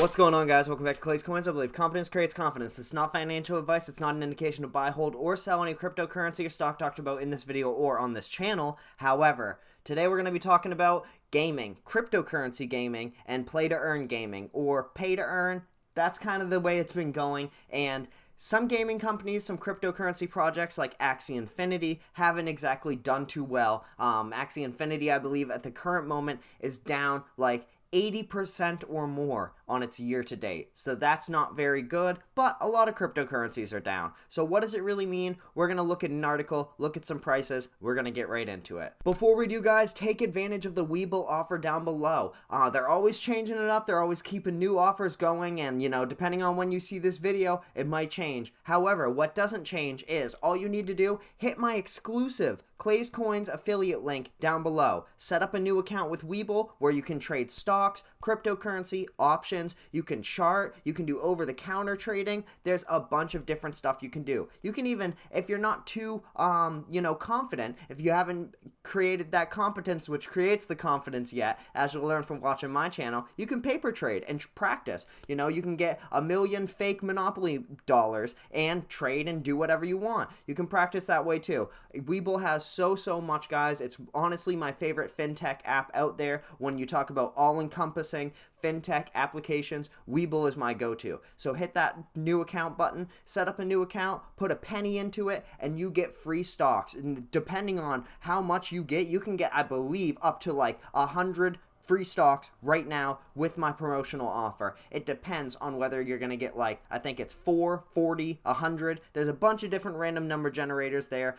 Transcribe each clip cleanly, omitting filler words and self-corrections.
What's going on, guys? Welcome back to RealClaysCoins. I believe competence creates confidence. It's not financial advice. It's not an indication to buy, hold, or sell any cryptocurrency or stock talked about in this video or on this channel. However, today we're going to be talking about gaming, cryptocurrency gaming, and play-to-earn gaming, or pay-to-earn. That's kind of the way it's been going, and some gaming companies, some cryptocurrency projects like AXIE Infinity haven't exactly done too well. AXIE Infinity, I believe, at the current moment is down like 80% or more on its year to date. So that's not very good, but a lot of cryptocurrencies are down. So what does it really mean? We're going to look at an article, look at some prices, we're going to get right into it. Before we do, guys, take advantage of the Webull offer down below. They're always changing it up, they're always keeping new offers going, and depending on when you see this video, it might change. However, what doesn't change is all you need to do, hit my exclusive ClaysCoins affiliate link down below. Set up a new account with Webull where you can trade stocks, cryptocurrency, options, you can chart, you can do over-the-counter trading. There's a bunch of different stuff you can do. You can even, if you're not too, confident, if you haven't created that competence which creates the confidence yet, as you'll learn from watching my channel, you can paper trade and practice. You can get 1 million fake Monopoly dollars and trade and do whatever you want. You can practice that way too. Webull has so much, guys. It's honestly my favorite fintech app out there. When you talk about all-encompassing fintech applications, Webull is my go-to. So hit that new account button, set up a new account, put a penny into it, and you get free stocks. And depending on how much you get, you can get, I believe, up to like 100 free stocks right now with my promotional offer. It depends on whether you're going to get, like, I think it's 4, 40, 100. There's a bunch of different random number generators there,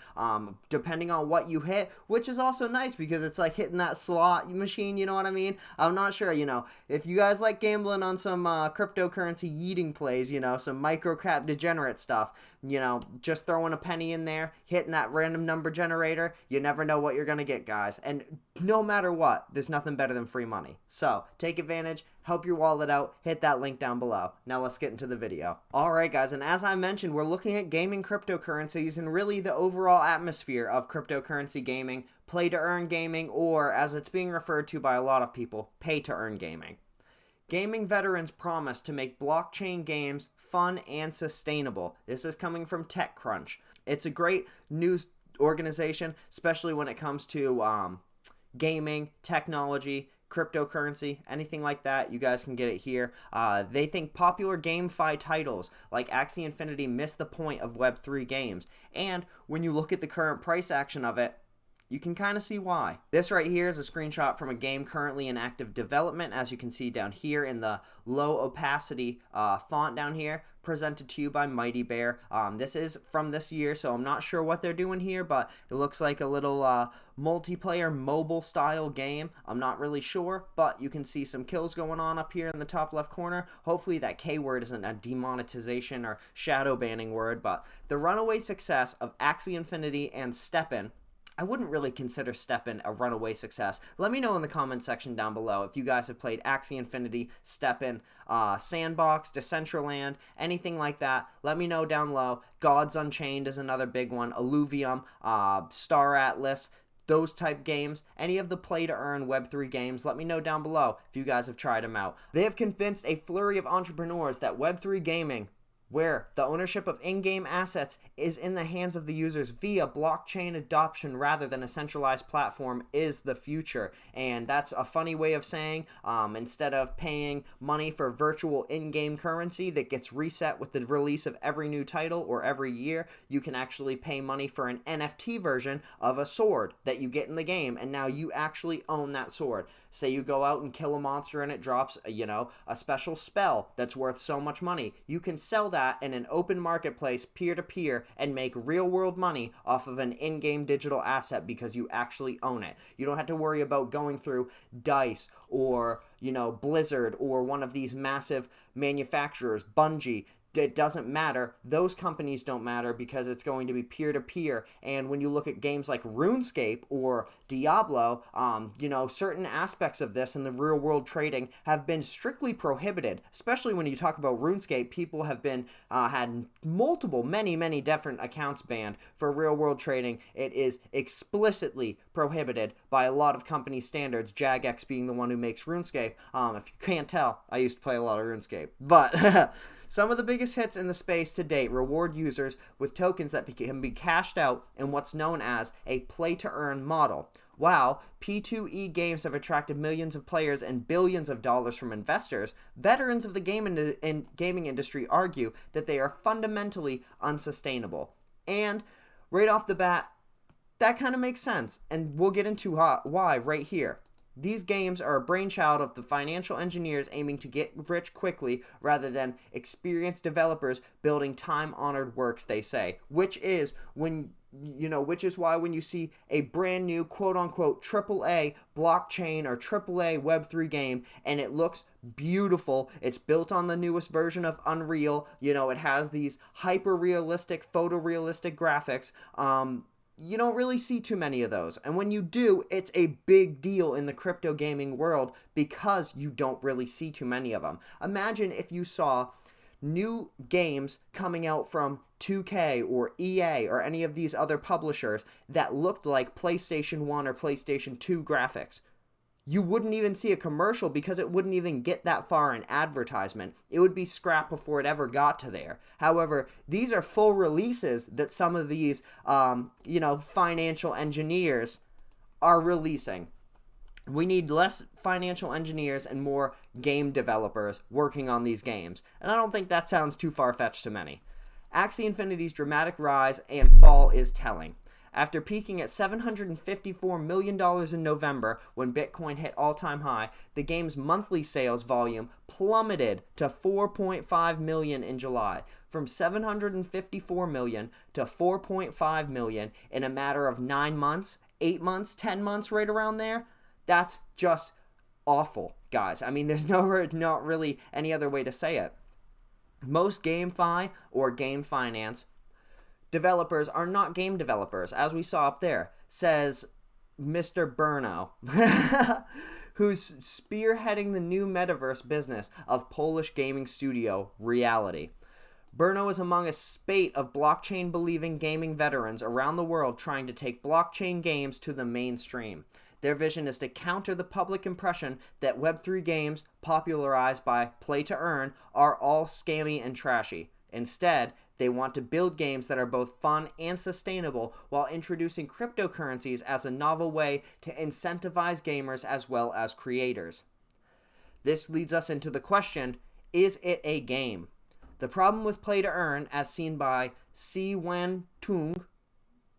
depending on what you hit, which is also nice because it's like hitting that slot machine, you know what I mean? I'm not sure, if you guys like gambling on some cryptocurrency yeeting plays, some microcap degenerate stuff, just throwing a penny in there, hitting that random number generator, you never know what you're going to get, guys. And no matter what, there's nothing better than free money. So take advantage, help your wallet out, hit that link down below. Now let's get into the video. Alright, guys, and as I mentioned, we're looking at gaming cryptocurrencies and really the overall atmosphere of cryptocurrency gaming, play to earn gaming, or as it's being referred to by a lot of people, pay to earn gaming. Gaming veterans promise to make blockchain games fun and sustainable. This is coming from TechCrunch. It's a great news organization, especially when it comes to gaming, technology, cryptocurrency, anything like that. You guys can get it here. They think popular GameFi titles like AXIE Infinity miss the point of Web3 games. And when you look at the current price action of it, you can kind of see why. This right here is a screenshot from a game currently in active development, as you can see down here in the low opacity font down here, presented to you by Mighty Bear. This is from this year, so I'm not sure what they're doing here, but it looks like a little multiplayer mobile style game. I'm not really sure, but you can see some kills going on up here in the top left corner. Hopefully that K word isn't a demonetization or shadow banning word, but the runaway success of AXIE Infinity and stepn. I wouldn't really consider stepn a runaway success. Let me know in the comment section down below if you guys have played AXIE Infinity, stepn, Sandbox, Decentraland, anything like that. Let me know down below. Gods Unchained is another big one. Illuvium, Star Atlas, those type games, any of the play-to-earn Web3 games, let me know down below if you guys have tried them out. They have convinced a flurry of entrepreneurs that Web3 gaming, where the ownership of in-game assets is in the hands of the users via blockchain adoption rather than a centralized platform, is the future. And that's a funny way of saying instead of paying money for virtual in-game currency that gets reset with the release of every new title or every year, you can actually pay money for an NFT version of a sword that you get in the game, and now you actually own that sword. Say you go out and kill a monster and it drops, a special spell that's worth so much money. You can sell that in an open marketplace peer-to-peer and make real-world money off of an in-game digital asset because you actually own it. You don't have to worry about going through DICE or, Blizzard or one of these massive manufacturers, Bungie, it doesn't matter. Those companies don't matter because it's going to be peer-to-peer. And when you look at games like RuneScape or Diablo, certain aspects of this in the real-world trading have been strictly prohibited. Especially when you talk about RuneScape, people have been had many different accounts banned for real-world trading. It is explicitly prohibited by a lot of company standards. Jagex being the one who makes RuneScape. If you can't tell, I used to play a lot of RuneScape, but some of the biggest hits in the space to date reward users with tokens that can be cashed out in what's known as a play-to-earn model. While P2E games have attracted millions of players and billions of dollars from investors, veterans of the gaming industry argue that they are fundamentally unsustainable. And right off the bat, that kind of makes sense, and we'll get into why right here. These games are a brainchild of the financial engineers aiming to get rich quickly rather than experienced developers building time-honored works, they say, which is why when you see a brand new quote-unquote AAA blockchain or AAA Web3 game and it looks beautiful, it's built on the newest version of Unreal, it has these hyper-realistic, photorealistic graphics, you don't really see too many of those. And when you do, it's a big deal in the crypto gaming world because you don't really see too many of them. Imagine if you saw new games coming out from 2K or EA or any of these other publishers that looked like PlayStation 1 or PlayStation 2 graphics. You wouldn't even see a commercial because it wouldn't even get that far in advertisement. It would be scrapped before it ever got to there. However, these are full releases that some of these, financial engineers are releasing. We need less financial engineers and more game developers working on these games. And I don't think that sounds too far-fetched to many. Axie Infinity's dramatic rise and fall is telling. After peaking at $754 million in November when Bitcoin hit all-time high, the game's monthly sales volume plummeted to 4.5 million in July. From 754 million to 4.5 million in a matter of 9 months, 8 months, 10 months, right around there. That's just awful, guys. I mean, there's not really any other way to say it. Most GameFi or game finance developers are not game developers, as we saw up there, says Mr. Brno, who's spearheading the new metaverse business of Polish gaming studio Reality. Brno is among a spate of blockchain-believing gaming veterans around the world trying to take blockchain games to the mainstream. Their vision is to counter the public impression that Web3 games, popularized by play-to-earn, are all scammy and trashy. Instead, they want to build games that are both fun and sustainable while introducing cryptocurrencies as a novel way to incentivize gamers as well as creators. This leads us into the question, is it a game? The problem with play-to-earn, as seen by Si Wen Tung,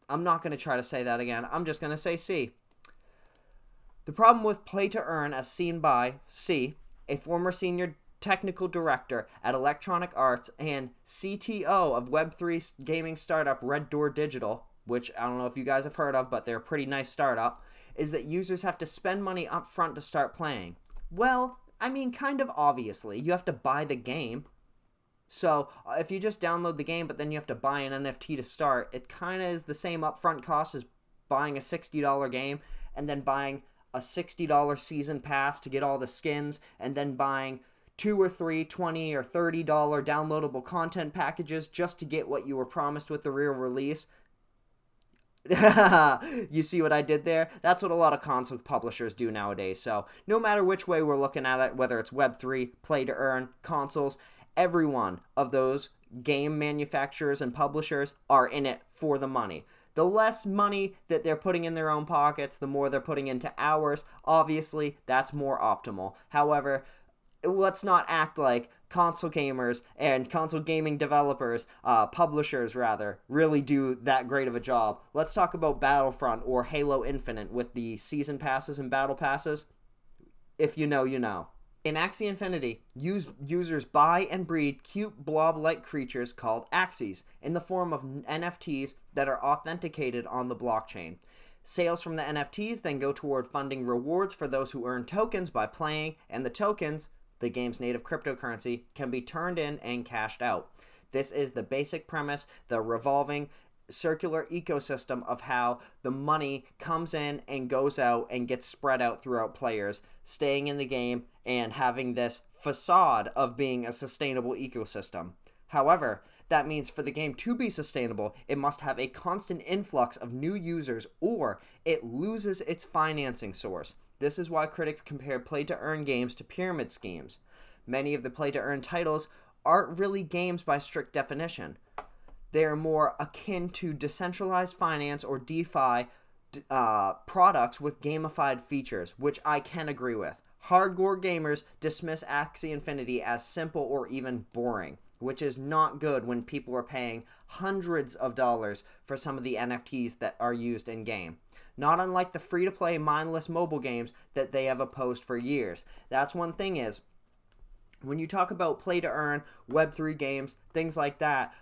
I'm not going to try to say that again, I'm just going to say Si. The problem with play-to-earn, as seen by Si, a former senior technical director at Electronic Arts and CTO of Web3 gaming startup Red Door Digital, which I don't know if you guys have heard of, but they're a pretty nice startup, is that users have to spend money up front to start playing. Well, I mean, kind of obviously. You have to buy the game. So if you just download the game, but then you have to buy an NFT to start, it kind of is the same upfront cost as buying a $60 game and then buying a $60 season pass to get all the skins and then buying 2 or 3 $20 or $30 downloadable content packages just to get what you were promised with the real release. You see what I did there? That's what a lot of console publishers do nowadays. So no matter which way we're looking at it, whether it's Web3, play-to-earn, consoles, every one of those game manufacturers and publishers are in it for the money. The less money that they're putting in their own pockets, the more they're putting into ours. Obviously, that's more optimal. However, let's not act like console gamers and console gaming developers, publishers rather, really do that great of a job. Let's talk about Battlefront or Halo Infinite with the season passes and battle passes. If you know, you know. In Axie Infinity, users buy and breed cute blob-like creatures called Axies in the form of NFTs that are authenticated on the blockchain. Sales from the NFTs then go toward funding rewards for those who earn tokens by playing, and the tokens, the game's native cryptocurrency, can be turned in and cashed out. This is the basic premise, the revolving circular ecosystem of how the money comes in and goes out and gets spread out throughout players, staying in the game and having this facade of being a sustainable ecosystem. However, that means for the game to be sustainable, it must have a constant influx of new users or it loses its financing source. This is why critics compare play-to-earn games to pyramid schemes. Many of the play-to-earn titles aren't really games by strict definition. They are more akin to decentralized finance or DeFi products with gamified features, which I can agree with. Hardcore gamers dismiss Axie Infinity as simple or even boring, which is not good when people are paying hundreds of dollars for some of the NFTs that are used in-game. Not unlike the free-to-play mindless mobile games that they have opposed for years. That's one thing is, when you talk about play-to-earn, Web3 games, things like that,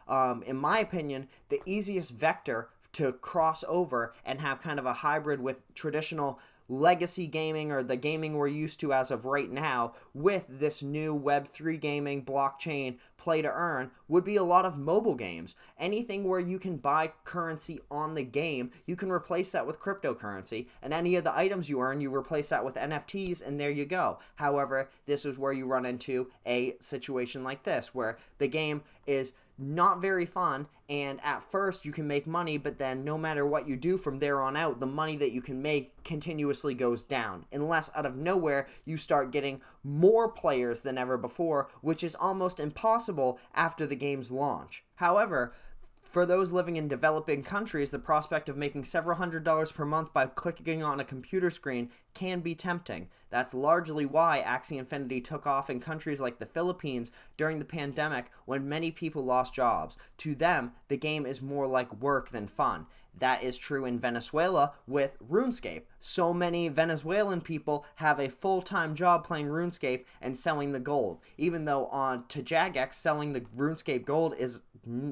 in my opinion, the easiest vector to cross over and have kind of a hybrid with traditional legacy gaming or the gaming we're used to as of right now with this new Web3 gaming blockchain play to earn would be a lot of mobile games. Anything where you can buy currency on the game, you can replace that with cryptocurrency, and any of the items you earn, you replace that with NFTs, and there you go. However, this is where you run into a situation like this where the game is not very fun, and at first you can make money, but then no matter what you do from there on out, the money that you can make continuously goes down, unless out of nowhere you start getting more players than ever before, which is almost impossible after the game's launch. However, for those living in developing countries, the prospect of making several $100s per month by clicking on a computer screen can be tempting. That's largely why Axie Infinity took off in countries like the Philippines during the pandemic when many people lost jobs. To them, the game is more like work than fun. That is true in Venezuela with RuneScape. So many Venezuelan people have a full-time job playing RuneScape and selling the gold. Even though on to Jagex, selling the RuneScape gold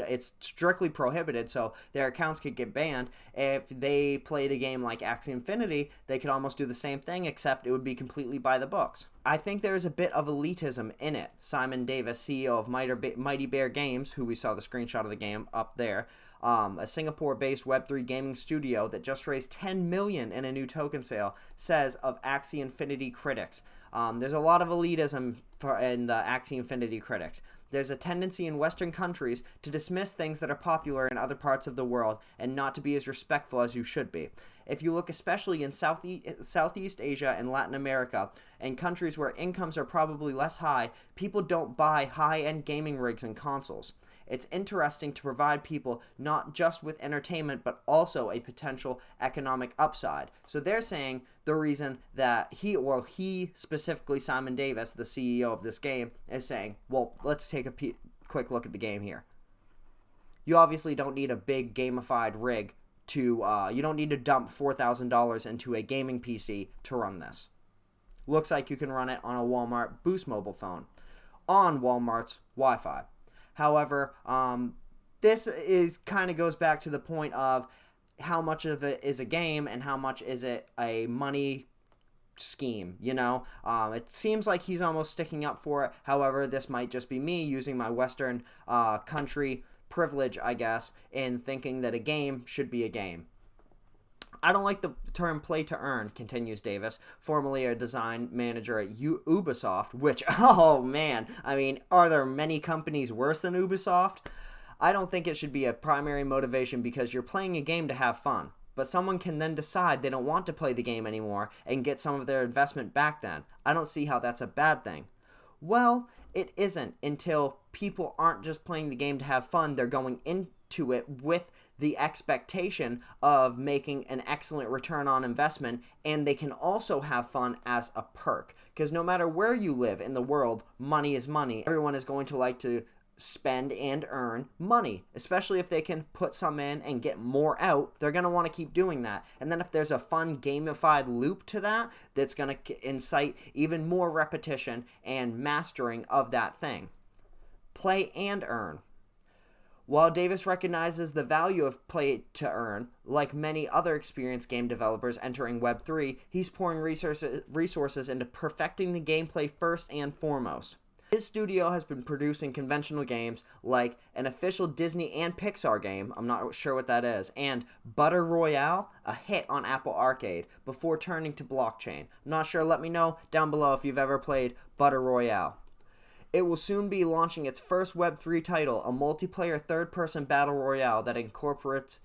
it's strictly prohibited, so their accounts could get banned. If they played a game like Axie Infinity, they could almost do the same thing, except it would be completely by the books. I think there is a bit of elitism in it. Simon Davis, CEO of Mighty Bear Games, who we saw the screenshot of the game up there, a Singapore-based Web3 gaming studio that just raised $10 million in a new token sale, says of Axie Infinity critics. There's a lot of elitism in the Axie Infinity critics. There's a tendency in Western countries to dismiss things that are popular in other parts of the world and not to be as respectful as you should be. If you look especially in Southeast Asia and Latin America, and countries where incomes are probably less high, people don't buy high-end gaming rigs and consoles. It's interesting to provide people not just with entertainment, but also a potential economic upside. So they're saying the reason that he specifically, Simon Davis, the CEO of this game, is saying, well, let's take a quick look at the game here. You obviously don't need a big gamified rig to, you don't need to dump $4,000 into a gaming PC to run this. Looks like you can run it on a Walmart Boost mobile phone on Walmart's Wi-Fi. However, this kind of goes back to the point of how much of it is a game and how much is it a money scheme, you know? It seems like he's almost sticking up for it. However, this might just be me using my Western country privilege, I guess, in thinking that a game should be a game. I don't like the term play to earn, continues Davis, formerly a design manager at Ubisoft, which, oh man, I mean, are there many companies worse than Ubisoft? I don't think it should be a primary motivation because you're playing a game to have fun. But someone can then decide they don't want to play the game anymore and get some of their investment back then. I don't see how that's a bad thing. Well, it isn't until people aren't just playing the game to have fun, they're going into it with the expectation of making an excellent return on investment, and they can also have fun as a perk. Because no matter where you live in the world, money is money. Everyone is going to like to spend and earn money, especially if they can put some in and get more out. They're going to want to keep doing that. And then if there's a fun gamified loop to that, that's going to incite even more repetition and mastering of that thing. Play and earn. While Davis recognizes the value of play to earn, like many other experienced game developers entering Web3, he's pouring resources into perfecting the gameplay first and foremost. His studio has been producing conventional games like an official Disney and Pixar game, I'm not sure what that is, and Butter Royale, a hit on Apple Arcade, before turning to blockchain. I'm not sure, let me know down below if you've ever played Butter Royale. It will soon be launching its first Web3 title, a multiplayer third-person battle royale that incorporates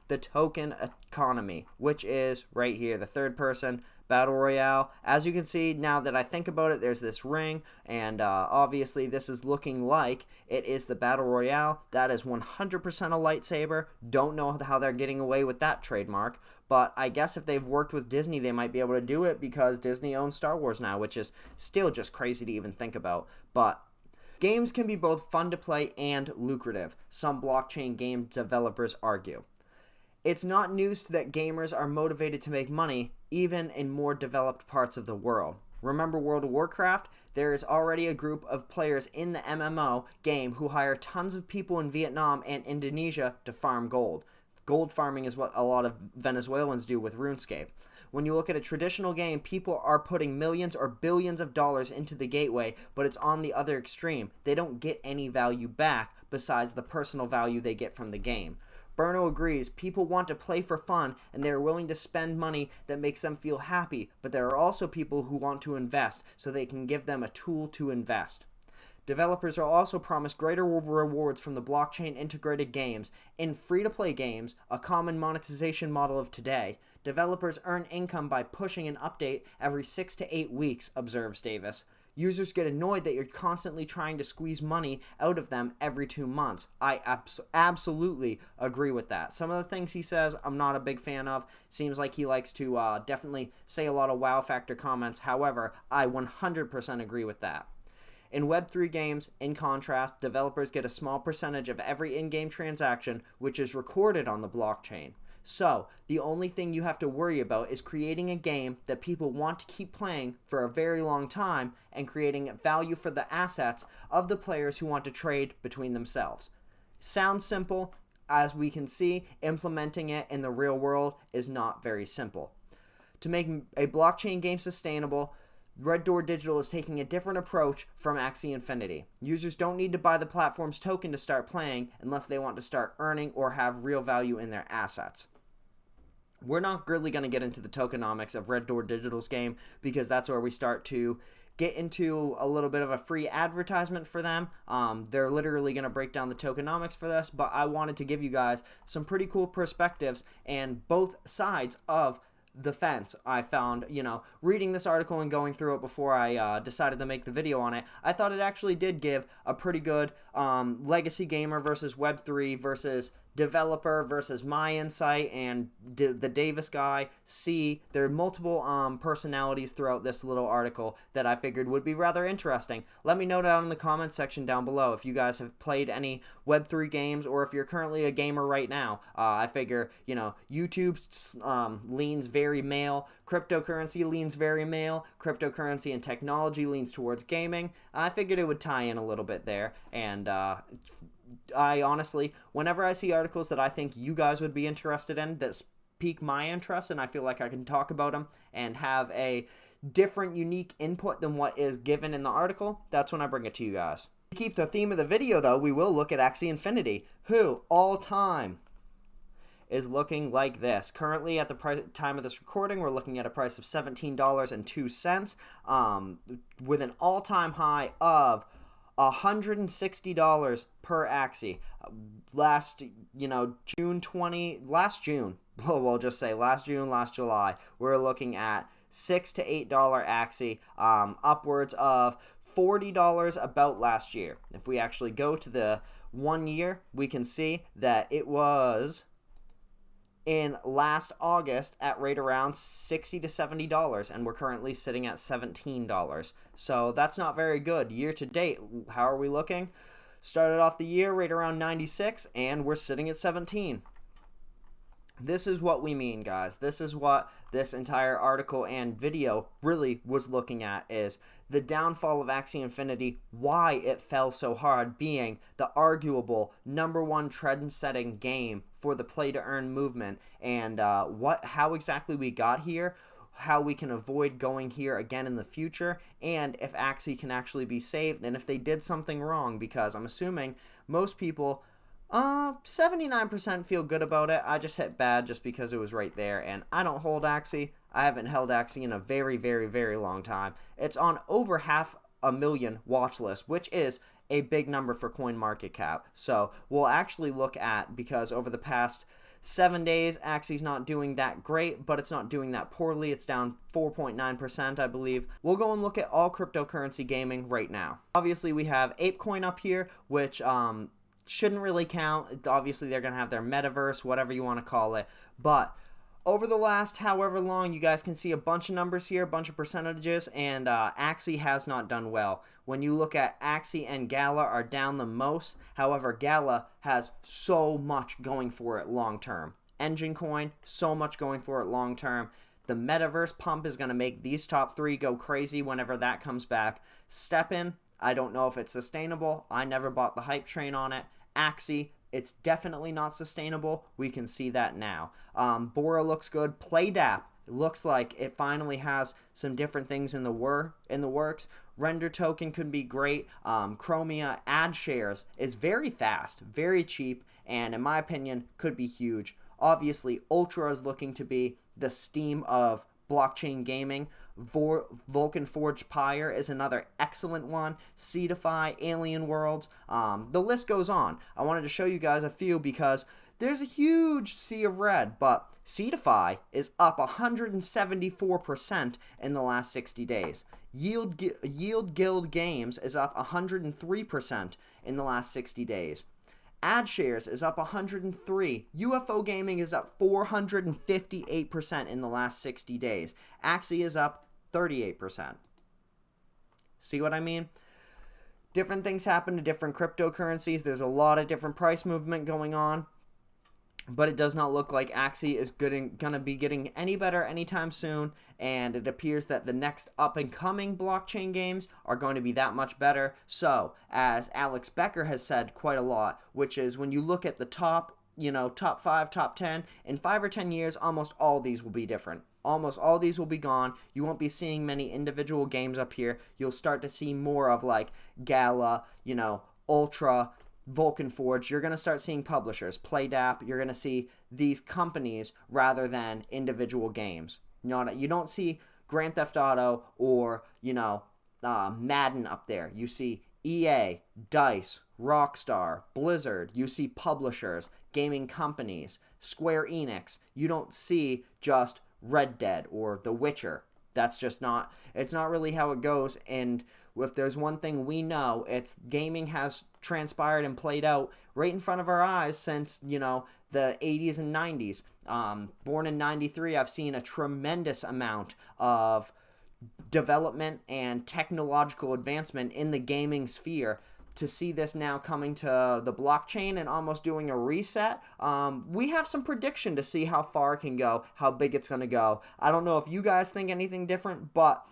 the token economy, which is right here, the third-person battle royale. As you can see, now that I think about it, there's this ring, and obviously this is looking like it is the battle royale. That is 100% a lightsaber. Don't know how they're getting away with that trademark, but I guess if they've worked with Disney, they might be able to do it because Disney owns Star Wars now, which is still just crazy to even think about. But games can be both fun to play and lucrative, some blockchain game developers argue. It's not news that gamers are motivated to make money, even in more developed parts of the world. Remember World of Warcraft? There is already a group of players in the MMO game who hire tons of people in Vietnam and Indonesia to farm gold. Gold farming is what a lot of Venezuelans do with RuneScape. When you look at a traditional game, people are putting millions or billions of dollars into the gateway, but it's on the other extreme. They don't get any value back besides the personal value they get from the game. Berno agrees, people want to play for fun and they are willing to spend money that makes them feel happy, but there are also people who want to invest so they can give them a tool to invest. Developers are also promised greater rewards from the blockchain integrated games. In free-to-play games, a common monetization model of today, developers earn income by pushing an update every 6 to 8 weeks, observes Davis. Users get annoyed that you're constantly trying to squeeze money out of them every 2 months. I absolutely agree with that. Some of the things he says I'm not a big fan of. Seems like he likes to definitely say a lot of wow factor comments. However, I 100% agree with that. In Web3 games, in contrast, developers get a small percentage of every in-game transaction, which is recorded on the blockchain. So, the only thing you have to worry about is creating a game that people want to keep playing for a very long time and creating value for the assets of the players who want to trade between themselves. Sounds simple. As we can see, implementing it in the real world is not very simple. To make a blockchain game sustainable, Red Door Digital is taking a different approach from AXIE Infinity. Users don't need to buy the platform's token to start playing unless they want to start earning or have real value in their assets. We're not really going to get into the tokenomics of Red Door Digital's game because that's where we start to get into a little bit of a free advertisement for them. They're literally going to break down the tokenomics for this, but I wanted to give you guys some pretty cool perspectives and both sides of the fence. I found, reading this article and going through it before I decided to make the video on it, I thought it actually did give a pretty good legacy gamer versus Web3 versus developer versus my insight and the Davis guy. There are multiple personalities throughout this little article that I figured would be rather interesting. Let me know down in the comment section down below if you guys have played any Web3 games or if you're currently a gamer right now. I figure, YouTube leans very male, cryptocurrency leans very male, cryptocurrency and technology leans towards gaming. I figured it would tie in a little bit there, and I honestly, whenever I see articles that I think you guys would be interested in that pique my interest and I feel like I can talk about them and have a different, unique input than what is given in the article, that's when I bring it to you guys. To keep the theme of the video, though, we will look at AXIE Infinity, who, all time, is looking like this. Currently, at the time of this recording, we're looking at a price of $17.02, with an all-time high of $160 per AXIE. Last June, we'll just say last June, last July, we're looking at $6 to $8 AXIE, upwards of $40 about last year. If we actually go to the 1 year, we can see that it was in last August at right around $60 to $70, and we're currently sitting at $17. So that's not very good. Year to date, how are we looking? Started off the year right around 96, and we're sitting at 17. This is what we mean, guys. This is what this entire article and video really was looking at, is the downfall of Axie Infinity, why it fell so hard, being the arguable #1 trend-setting game for the play-to-earn movement, and how exactly we got here, how we can avoid going here again in the future, and if Axie can actually be saved, and if they did something wrong, because I'm assuming most people 79% feel good about it. I just hit bad just because it was right there, and I don't hold Axie. I haven't held Axie in a very, very, very long time. It's on over 500,000 watch list, which is a big number for CoinMarketCap. So we'll actually look at, because over the past 7 days, Axie's not doing that great, but it's not doing that poorly. It's down 4.9%, I believe. We'll go and look at all cryptocurrency gaming right now. Obviously, we have ApeCoin up here, which shouldn't really count. Obviously, they're going to have their metaverse, whatever you want to call it. But over the last however long, you guys can see a bunch of numbers here, a bunch of percentages, and Axie has not done well. When you look at Axie and Gala are down the most. However, Gala has so much going for it long term. Engine Coin, so much going for it long term. The metaverse pump is going to make these top 3 go crazy whenever that comes back. STEPN, I don't know if it's sustainable. I never bought the hype train on it. Axie, it's definitely not sustainable. We can see that now. Bora looks good. PlayDAP, it looks like it finally has some different things in the works. Render token could be great. Chromia ad shares is very fast, very cheap, and in my opinion could be huge. Obviously, Ultra is looking to be the Steam of blockchain gaming. Vulcan Forge Pyre is another excellent one. Seedify, Alien Worlds, the list goes on. I wanted to show you guys a few because there's a huge sea of red, but Seedify is up 174% in the last 60 days. Yield Guild Games is up 103% in the last 60 days. AdShares is up 103. UFO Gaming is up 458% in the last 60 days. Axie is up 38%. See what I mean? Different things happen to different cryptocurrencies. There's a lot of different price movement going on. But it does not look like Axie is going to be getting any better anytime soon, and it appears that the next up-and-coming blockchain games are going to be that much better. So, as Alex Becker has said quite a lot, which is when you look at the top 5, top 10, in 5 or 10 years, almost all these will be different. Almost all these will be gone. You won't be seeing many individual games up here. You'll start to see more of like Gala, Ultra, Vulcan Forge. You're going to start seeing publishers, PlayDAP. You're going to see these companies rather than individual games. You don't see Grand Theft Auto or, Madden up there. You see EA, DICE, Rockstar, Blizzard. You see publishers, gaming companies, Square Enix. You don't see just Red Dead or The Witcher. That's just not, it's not really how it goes. And if there's one thing we know, it's gaming has transpired and played out right in front of our eyes since, the 80s and 90s. Born in 93, I've seen a tremendous amount of development and technological advancement in the gaming sphere. To see this now coming to the blockchain and almost doing a reset, we have some prediction to see how far it can go, how big it's going to go. I don't know if you guys think anything different, but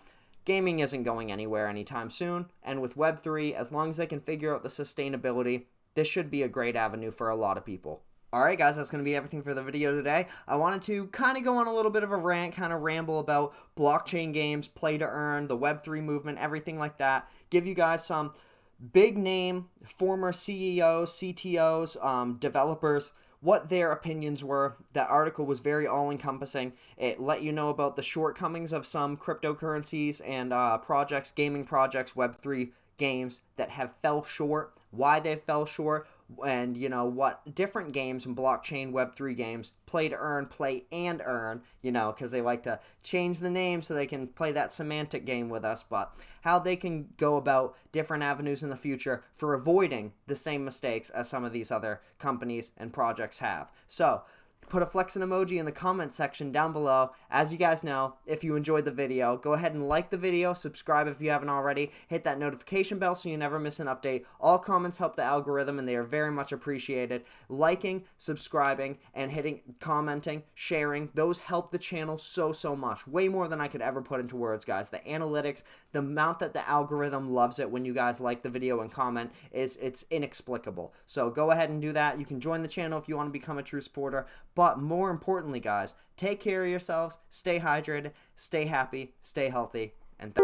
gaming isn't going anywhere anytime soon. And with Web3, as long as they can figure out the sustainability, this should be a great avenue for a lot of people. Alright guys, that's going to be everything for the video today. I wanted to kind of go on a little bit of a rant, kind of ramble about blockchain games, play to earn, the Web3 movement, everything like that. Give you guys some big name former CEOs, CTOs, developers, what their opinions were. That article was very all-encompassing. It let you know about the shortcomings of some cryptocurrencies and projects, gaming projects, Web3 games that have fell short, why they fell short, and what different games and blockchain Web3 games play to earn, play and earn, because they like to change the name so they can play that semantic game with us, but how they can go about different avenues in the future for avoiding the same mistakes as some of these other companies and projects have. So put a flexing emoji in the comment section down below. As you guys know, if you enjoyed the video, go ahead and like the video, subscribe if you haven't already, hit that notification bell so you never miss an update. All comments help the algorithm and they are very much appreciated. Liking, subscribing, and commenting, sharing, those help the channel so much. Way more than I could ever put into words, guys. The analytics, the amount that the algorithm loves it when you guys like the video and comment, it's inexplicable. So go ahead and do that. You can join the channel if you want to become a true supporter. But more importantly, guys, take care of yourselves, stay hydrated, stay happy, stay healthy, and